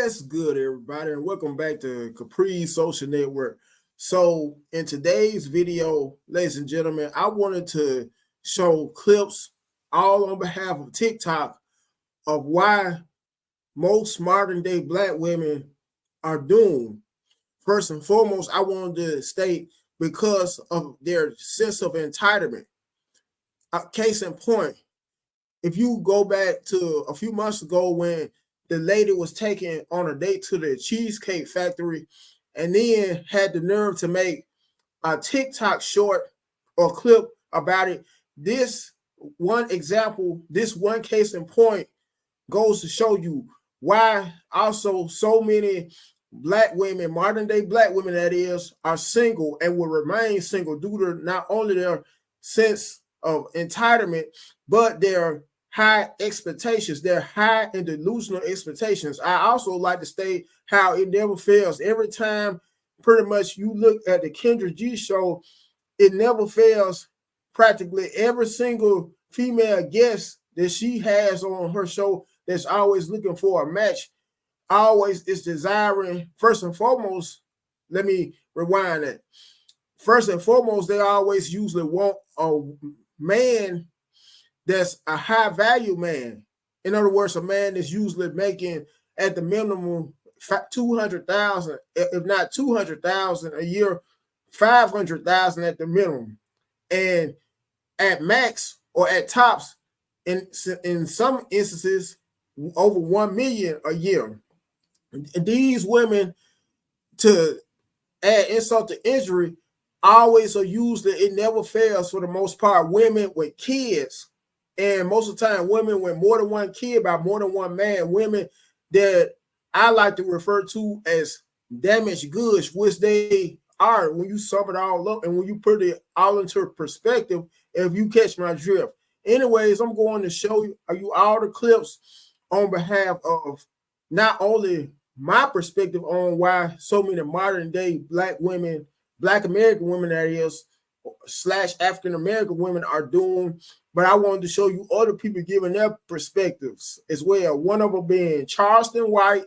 What's good, everybody, and welcome back to Capri Social Network. So, in today's video, ladies and gentlemen, I wanted to show clips all on behalf of TikTok of why most modern day black women are doomed. First and foremost, I wanted to state because of their sense of entitlement. Case in point, if you go back to a few months ago when the lady was taken on a date to the Cheesecake Factory and then had the nerve to make a TikTok short or clip about it. This one example, this one case in point goes to show you why also so many black women, modern day black women that is, are single and will remain single due to not only their sense of entitlement, but their high expectations, their high and delusional expectations. I also like to state how it never fails. Every time pretty much you look at the Kendra G show, it never fails. Practically every single female guest that she has on her show that's always looking for a match, always is desiring, first and foremost, let me rewind that. First and foremost, they always usually want a man that's a high value man. In other words, a man that's usually making at the minimum 200,000, if not 200,000 a year, 500,000 at the minimum, and at max or at tops, in some instances, over 1 million a year. These women, to add insult to injury, always are usually, it never fails for the most part, women with kids. And most of the time, women with more than one kid by more than one man, women that I like to refer to as damaged goods, which they are when you sum it all up and when you put it all into perspective, if you catch my drift. Anyways, I'm going to show you all the clips on behalf of not only my perspective on why so many modern day black women, black American women that is, / African American women are doing, but I wanted to show you other people giving their perspectives as well. One of them being Charleston White,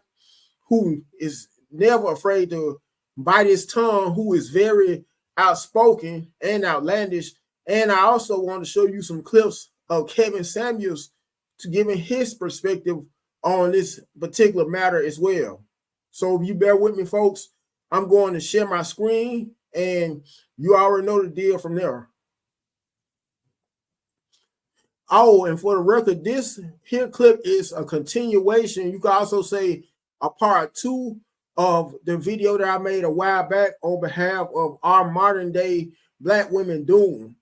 who is never afraid to bite his tongue, who is very outspoken and outlandish. And I also want to show you some clips of Kevin Samuels to giving his perspective on this particular matter as well. So if you bear with me, folks, I'm going to share my screen and you already know the deal from there. Oh, and for the record, this here clip is a continuation. You can also say a part 2 of the video that I made a while back on behalf of our modern day black women doom.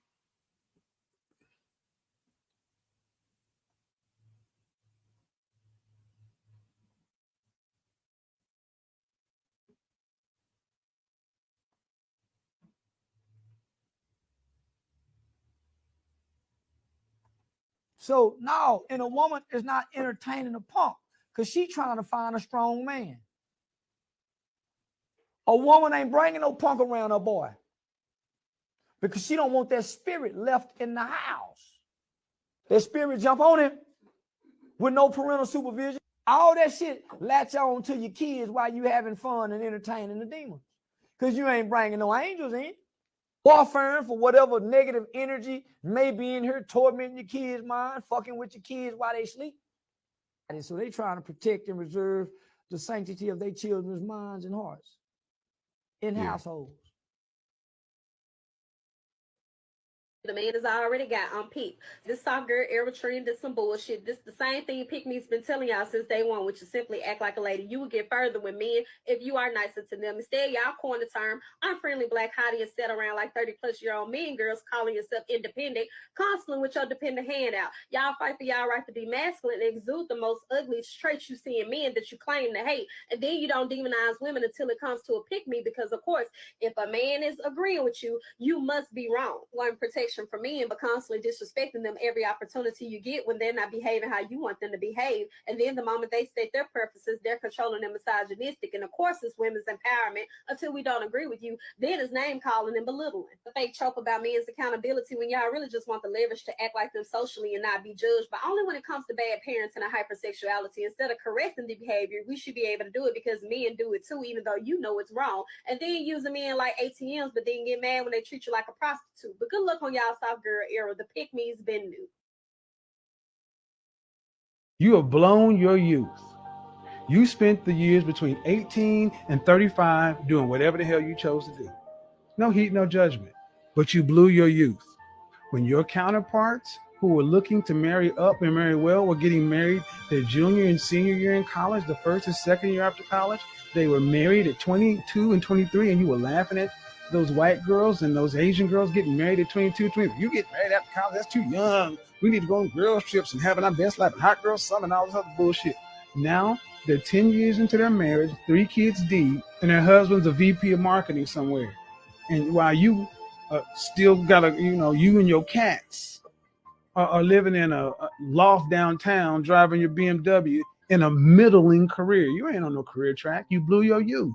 So no, and a woman is not entertaining a punk because she trying to find a strong man. A woman ain't bringing no punk around her boy because she don't want that spirit left in the house. That spirit jump on him with no parental supervision. All that shit latch on to your kids while you having fun and entertaining the demons because you ain't bringing no angels in. Warfare for whatever negative energy may be in here, tormenting your kids' mind, fucking with your kids while they sleep. And so they trying to protect and reserve the sanctity of their children's minds and hearts in households. The man has already got on peak. This soft girl Eritrean did some bullshit. This the same thing Pick Me's been telling y'all since day one, which is simply act like a lady. You will get further with men if you are nicer to them. Instead, y'all coin the term unfriendly black hottie and sit around like 30-plus-year-old men girls calling yourself independent, constantly with your dependent hand out. Y'all fight for y'all right to be masculine and exude the most ugly traits you see in men that you claim to hate. And then you don't demonize women until it comes to a Pick Me, because of course, if a man is agreeing with you, you must be wrong. One protection affection from men, but constantly disrespecting them every opportunity you get when they're not behaving how you want them to behave. And then the moment they state their preferences, they're controlling and misogynistic. And of course, it's women's empowerment until we don't agree with you. Then it's name calling and belittling. The fake trope about men's accountability when y'all really just want the leverage to act like them socially and not be judged, but only when it comes to bad parenting and hypersexuality. Instead of correcting the behavior, we should be able to do it because men do it too, even though you know it's wrong. And then use men like ATMs, but then get mad when they treat you like a prostitute. But good luck on y'all soft girl era. The pick me's been new. You have blown your youth. You spent the years between 18 and 35 doing whatever the hell you chose to do. No heat, no judgment. But you blew your youth. When your counterparts who were looking to marry up and marry well were getting married their junior and senior year in college, the first and second year after college, they were married at 22 and 23, and you were laughing at those white girls and those Asian girls getting married at 22, 23. You get married after college, that's too young. We need to go on girls trips and having our best life and hot girl summer and all this other bullshit. Now they're 10 years into their marriage, 3 kids deep, and their husband's a VP of marketing somewhere. And while you still got you and your cats are living in a loft downtown, driving your BMW in a middling career. You ain't on no career track. You blew your youth.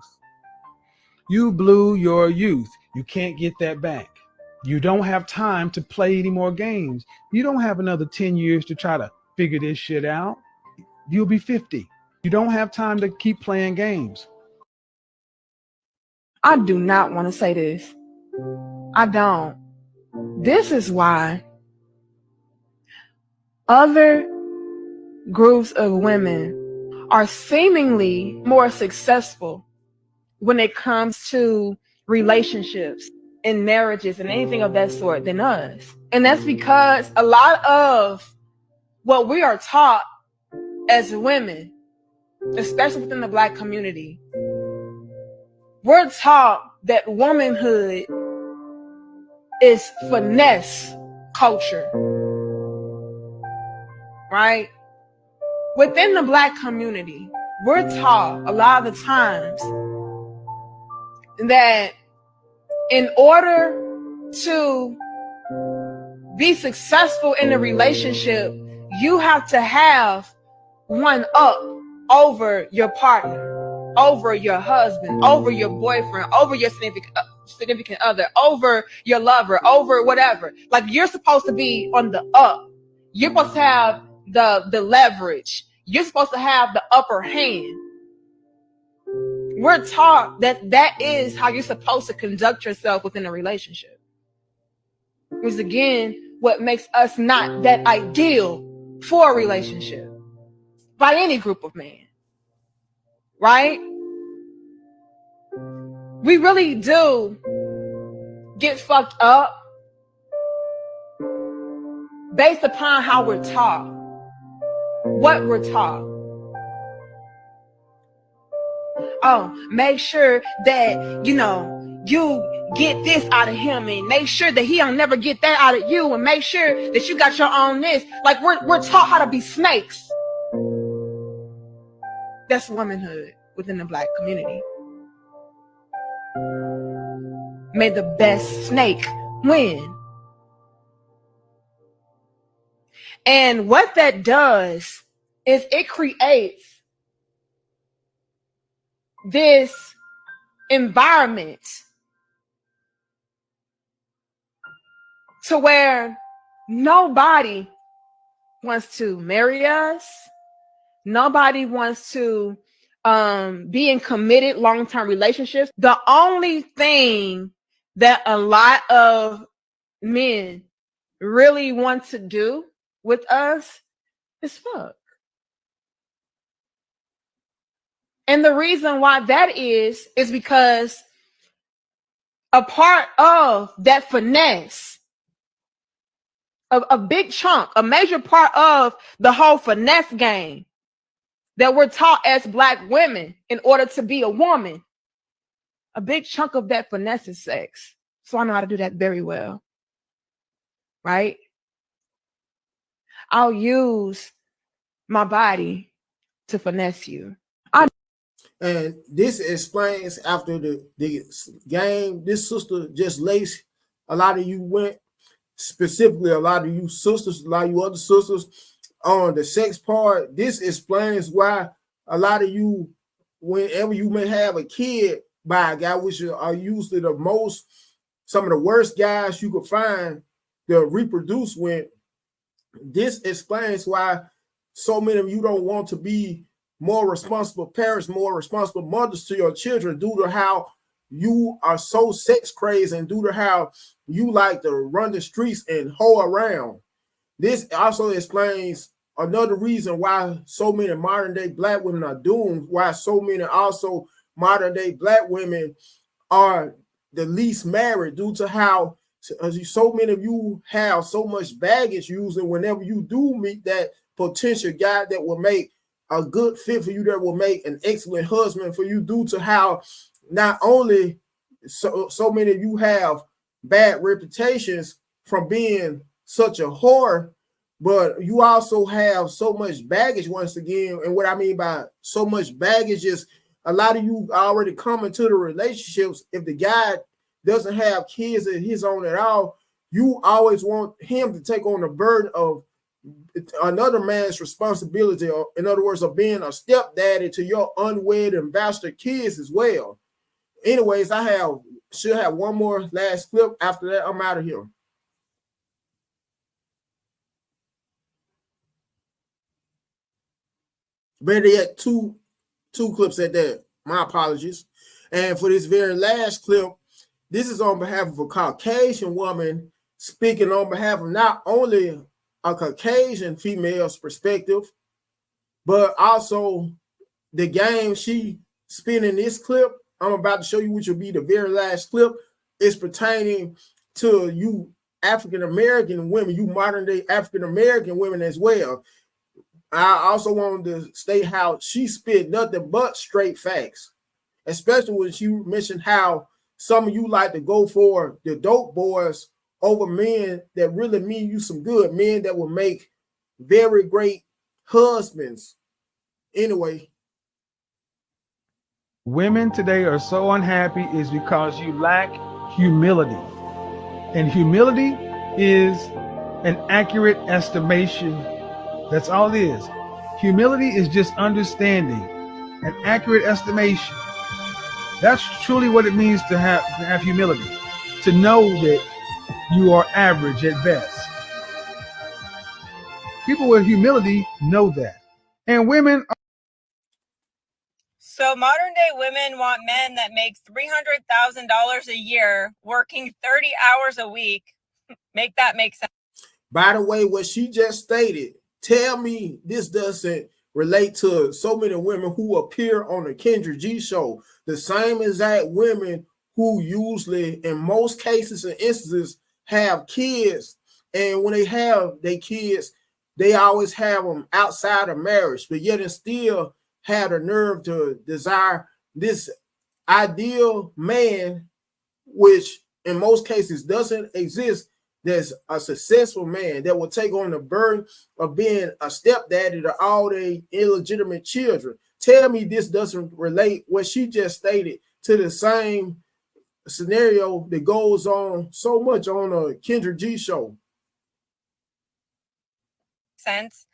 You blew your youth. You can't get that back. You don't have time to play any more games. You don't have another 10 years to try to figure this shit out. You'll be 50. You don't have time to keep playing games. I do not want to say this. I don't. This is why other groups of women are seemingly more successful when it comes to relationships and marriages and anything of that sort than us. And that's because a lot of what we are taught as women, especially within the Black community, we're taught that womanhood is finesse culture, right? Within the Black community, we're taught a lot of the times that in order to be successful in a relationship, you have to have one up over your partner, over your husband, over your boyfriend, over your significant other, over your lover, over whatever. Like, you're supposed to be on the up. You're supposed to have the leverage. You're supposed to have the upper hand. We're taught that that is how you're supposed to conduct yourself within a relationship. Which is, again, what makes us not that ideal for a relationship by any group of men, right? We really do get fucked up based upon how we're taught, what we're taught. Oh, make sure that, you get this out of him, and make sure that he'll never get that out of you, and make sure that you got your own this. Like, we're taught how to be snakes. That's womanhood within the Black community. May the best snake win. And what that does is it creates this environment to where nobody wants to marry us. Nobody wants to be in committed long-term relationships. The only thing that a lot of men really want to do with us is fuck. And the reason why that is because a part of that finesse, a big chunk, a major part of the whole finesse game that we're taught as Black women in order to be a woman, a big chunk of that finesse is sex. So I know how to do that very well, right? I'll use my body to finesse you. And this explains, after the game, this sister just laced a lot of you went. specifically a lot of you sisters, a lot of you other sisters on the sex part. This explains why a lot of you, whenever you may have a kid by a guy, which are usually some of the worst guys you could find to reproduce with, this explains why so many of you don't want to be more responsible parents, more responsible mothers to your children due to how you are so sex crazy and due to how you like to run the streets and hoe around. This also explains another reason why so many modern day Black women are doomed, why so many also modern day Black women are the least married due to how so many of you have so much baggage usually whenever you do meet that potential guy that will make a good fit for you, that will make an excellent husband for you, due to how not only so many of you have bad reputations from being such a whore, but you also have so much baggage once again. And what I mean by so much baggage is a lot of you already come into the relationships. If the guy doesn't have kids of his own at all, you always want him to take on the burden of another man's responsibility, or in other words, of being a stepdaddy to your unwed and bastard kids as well. Anyways, I should have one more last clip. After that, I'm out of here. Better yet, two clips at that. My apologies. And for this very last clip, this is on behalf of a Caucasian woman speaking on behalf of not only a Caucasian female's perspective, but also the game she spent in this clip I'm about to show you, which will be the very last clip, is pertaining to you African-American women, you modern day African-American women as well. I also wanted to state how she spit nothing but straight facts, especially when she mentioned how some of you like to go for the dope boys over men that really mean you some good, men that will make very great husbands. Anyway. Women today are so unhappy is because you lack humility. And humility is an accurate estimation. That's all it is. Humility is just understanding, an accurate estimation. That's truly what it means to have humility, to know that you are average at best. People with humility know that. And women are. So modern day women want men that make $300,000 a year, working 30 hours a week. Make that make sense. By the way, what she just stated, tell me this doesn't relate to so many women who appear on the Kendra G show. The same exact women who usually, in most cases and instances, have kids. And when they have their kids, they always have them outside of marriage, but yet and still have the nerve to desire this ideal man, which in most cases doesn't exist. There's a successful man that will take on the burden of being a stepdaddy to all their illegitimate children. Tell me this doesn't relate, what she just stated, to the same scenario that goes on so much on a Kendra G show. Sense.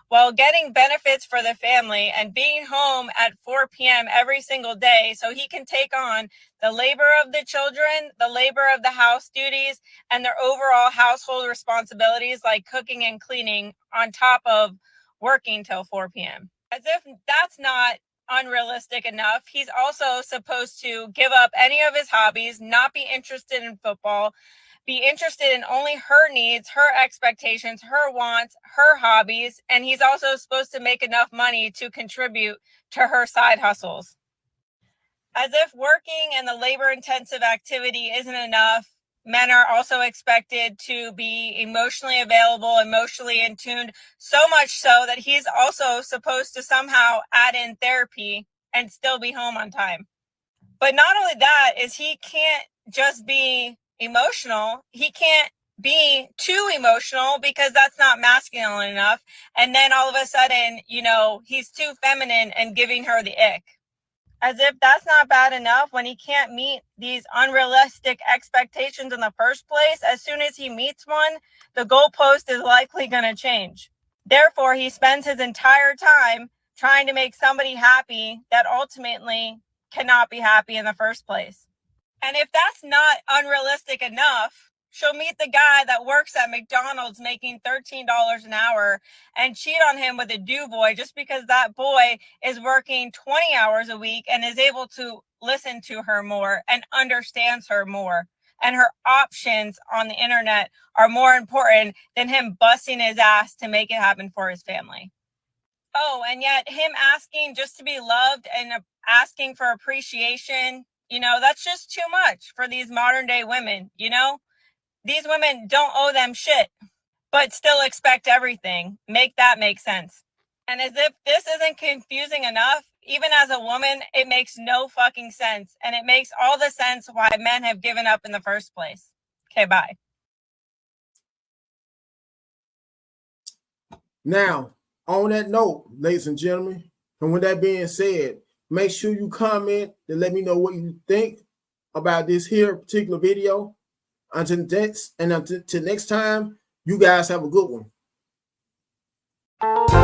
While getting benefits for the family and being home at 4 p.m. every single day so he can take on the labor of the children, the labor of the house duties, and their overall household responsibilities like cooking and cleaning on top of working till 4 p.m. As if that's not unrealistic enough, he's also supposed to give up any of his hobbies, not be interested in football, be interested in only her needs, her expectations, her wants, her hobbies, and he's also supposed to make enough money to contribute to her side hustles. As if working and the labor-intensive activity isn't enough, men are also expected to be emotionally available, emotionally in tune, so much so that he's also supposed to somehow add in therapy and still be home on time. But not only that, is he can't just be emotional. He can't be too emotional because that's not masculine enough. And then all of a sudden, he's too feminine and giving her the ick. As if that's not bad enough, when he can't meet these unrealistic expectations in the first place, as soon as he meets one, the goalpost is likely going to change. Therefore, he spends his entire time trying to make somebody happy that ultimately cannot be happy in the first place. And if that's not unrealistic enough, she'll meet the guy that works at McDonald's making $13 an hour and cheat on him with a do boy just because that boy is working 20 hours a week and is able to listen to her more and understands her more. And her options on the internet are more important than him busting his ass to make it happen for his family. Oh, and yet him asking just to be loved and asking for appreciation, that's just too much for these modern day women, These women don't owe them shit, but still expect everything. Make that make sense. And as if this isn't confusing enough, even as a woman, it makes no fucking sense. And it makes all the sense why men have given up in the first place. Okay, bye. Now, on that note, ladies and gentlemen, and with that being said, make sure you comment to let me know what you think about this here particular video. Until next time, you guys have a good one.